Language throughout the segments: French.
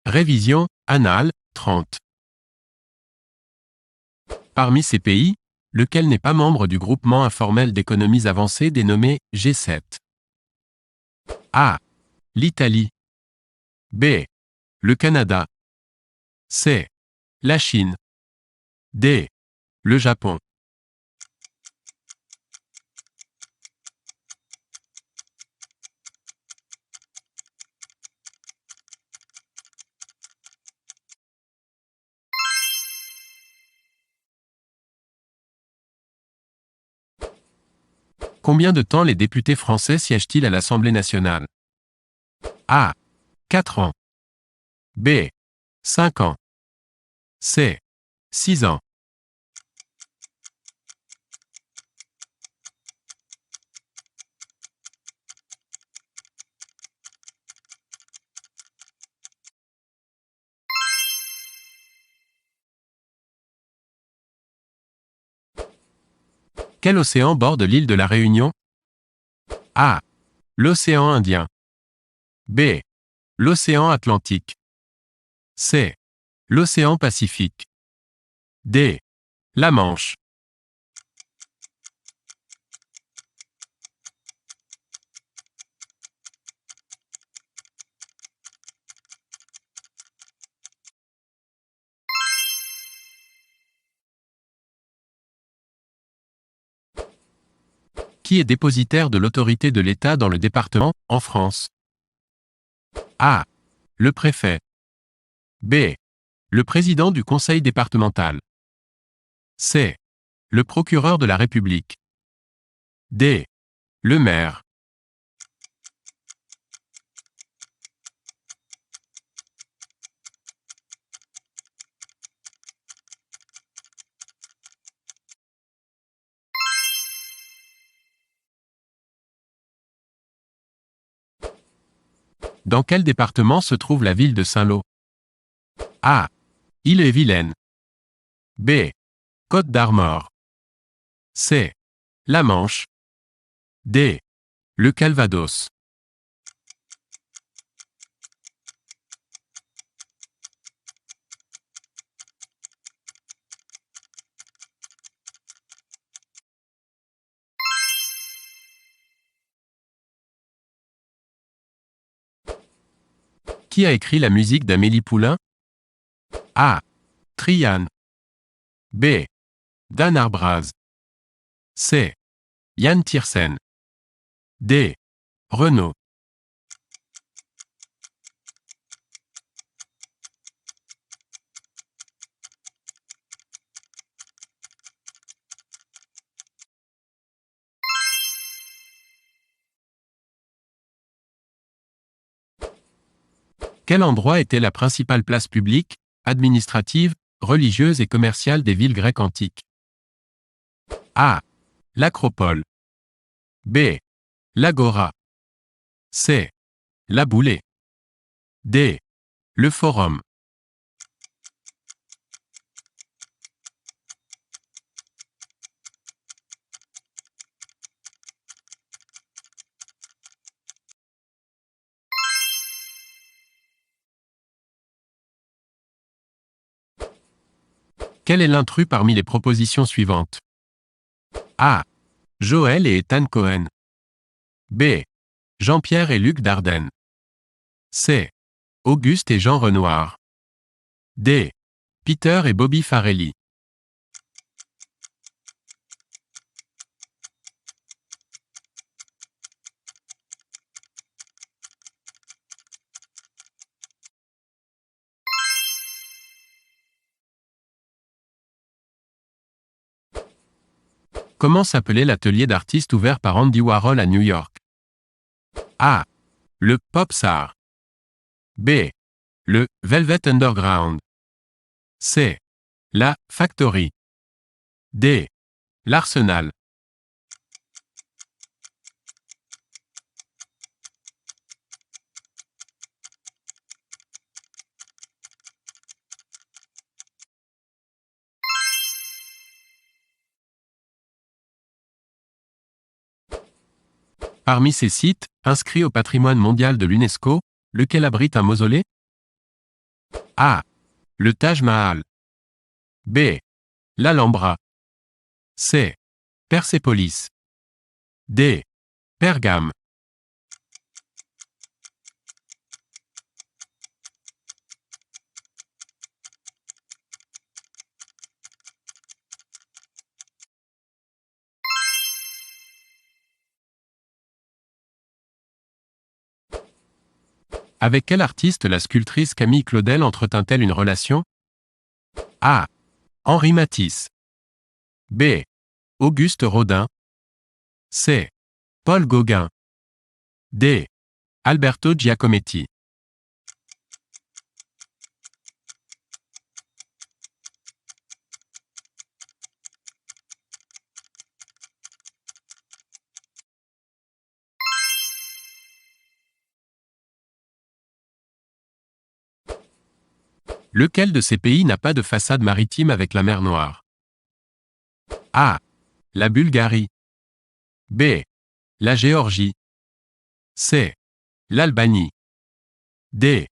Révision, annales, 30. Parmi ces pays, lequel n'est pas membre du groupement informel d'économies avancées dénommé G7? A. L'Italie. B. Le Canada. C. La Chine. D. Le Japon. Combien de temps les députés français siègent-ils à l'Assemblée nationale? A. 4 ans. B. 5 ans. C. 6 ans. Quel océan borde l'île de la Réunion? A. L'océan Indien. B. L'océan Atlantique. C. L'océan Pacifique. D. La Manche. Qui est dépositaire de l'autorité de l'État dans le département, en France? A. Le préfet. B. Le président du conseil départemental. C. Le procureur de la République. D. Le maire. Dans quel département se trouve la ville de Saint-Lô? A. Ille-et-Vilaine. B. Côte-d'Armor. C. La Manche. D. Le Calvados. Qui a écrit la musique d'Amélie Poulain? A. Trian. B. Dan Arbraz. C. Yann Tiersen. D. Renaud. Quel endroit était la principale place publique, administrative, religieuse et commerciale des villes grecques antiques? A. L'Acropole. B. L'Agora. C. La Boulée. D. Le Forum. Quel est l'intrus parmi les propositions suivantes? A. Joël et Ethan Cohen. B. Jean-Pierre et Luc Dardenne. C. Auguste et Jean Renoir. D. Peter et Bobby Farrelly. Comment s'appelait l'atelier d'artistes ouvert par Andy Warhol à New York? A. Le Popstar. B. Le Velvet Underground. C. La Factory. D. L'Arsenal. Parmi ces sites, inscrits au patrimoine mondial de l'UNESCO, lequel abrite un mausolée? A. Le Taj Mahal. B. L'Alhambra. C. Persépolis. D. Pergame. Avec quel artiste la sculptrice Camille Claudel entretint-elle une relation? A. Henri Matisse. B. Auguste Rodin. C. Paul Gauguin. D. Alberto Giacometti. Lequel de ces pays n'a pas de façade maritime avec la mer Noire? A. La Bulgarie. B. La Géorgie. C. L'Albanie. D.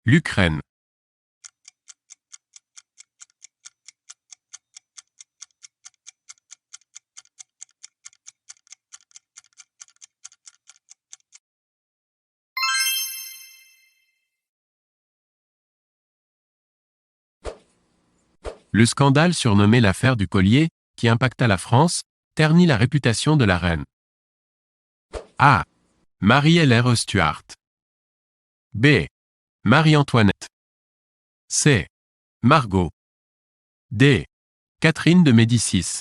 L'Ukraine. Le scandale surnommé l'affaire du collier, qui impacta la France, ternit la réputation de la reine. A. Marie-Hélène Stuart. B. Marie-Antoinette. C. Margot. D. Catherine de Médicis.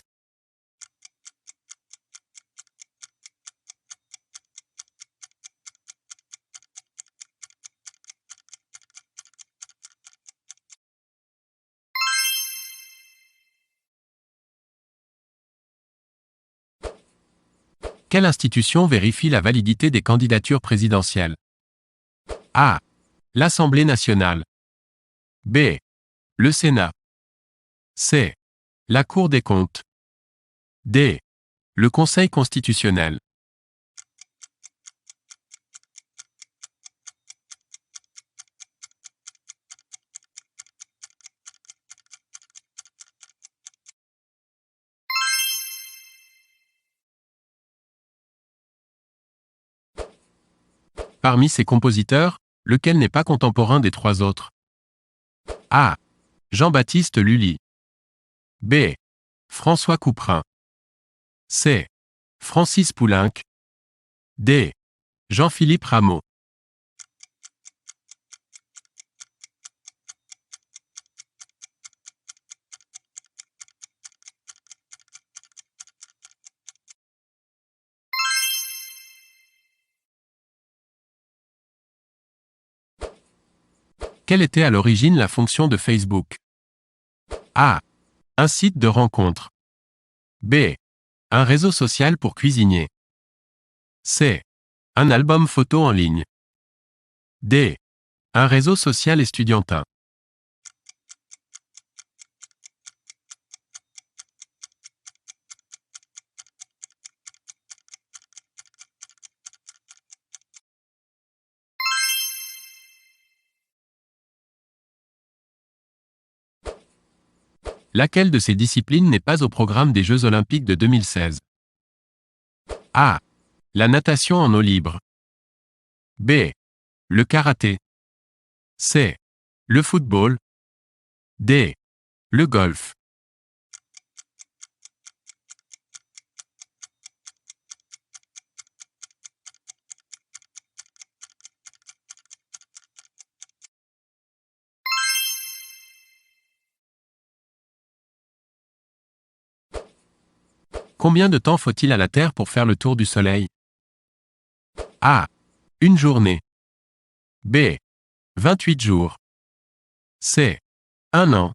Quelle institution vérifie la validité des candidatures présidentielles? A. L'Assemblée nationale. B. Le Sénat. C. La Cour des comptes. D. Le Conseil constitutionnel. Parmi ces compositeurs, lequel n'est pas contemporain des trois autres? A. Jean-Baptiste Lully. B. François Couperin. C. Francis Poulenc. D. Jean-Philippe Rameau. Quelle était à l'origine la fonction de Facebook? A. Un site de rencontre. B. Un réseau social pour cuisiniers. C. Un album photo en ligne. D. Un réseau social estudiantin. Laquelle de ces disciplines n'est pas au programme des Jeux Olympiques de 2016? A. La natation en eau libre. B. Le karaté. C. Le football. D. Le golf. Combien de temps faut-il à la Terre pour faire le tour du Soleil? A. Une journée. B. 28 jours. C. Un an.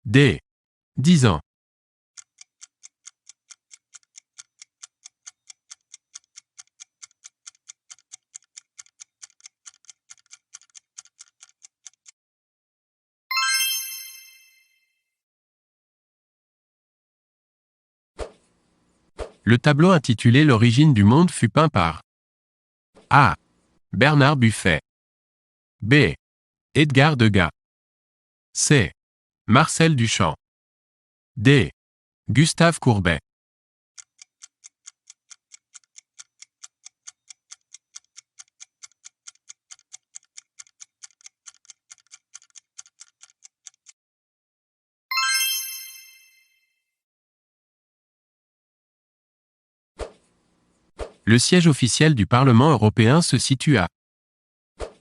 D. 10 ans. Le tableau intitulé L'origine du monde fut peint par A. Bernard Buffet. B. Edgar Degas. C. Marcel Duchamp. D. Gustave Courbet. Le siège officiel du Parlement européen se situe à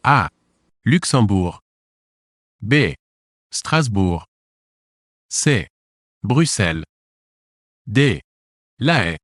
A. Luxembourg. B. Strasbourg. C. Bruxelles. D. La Haye.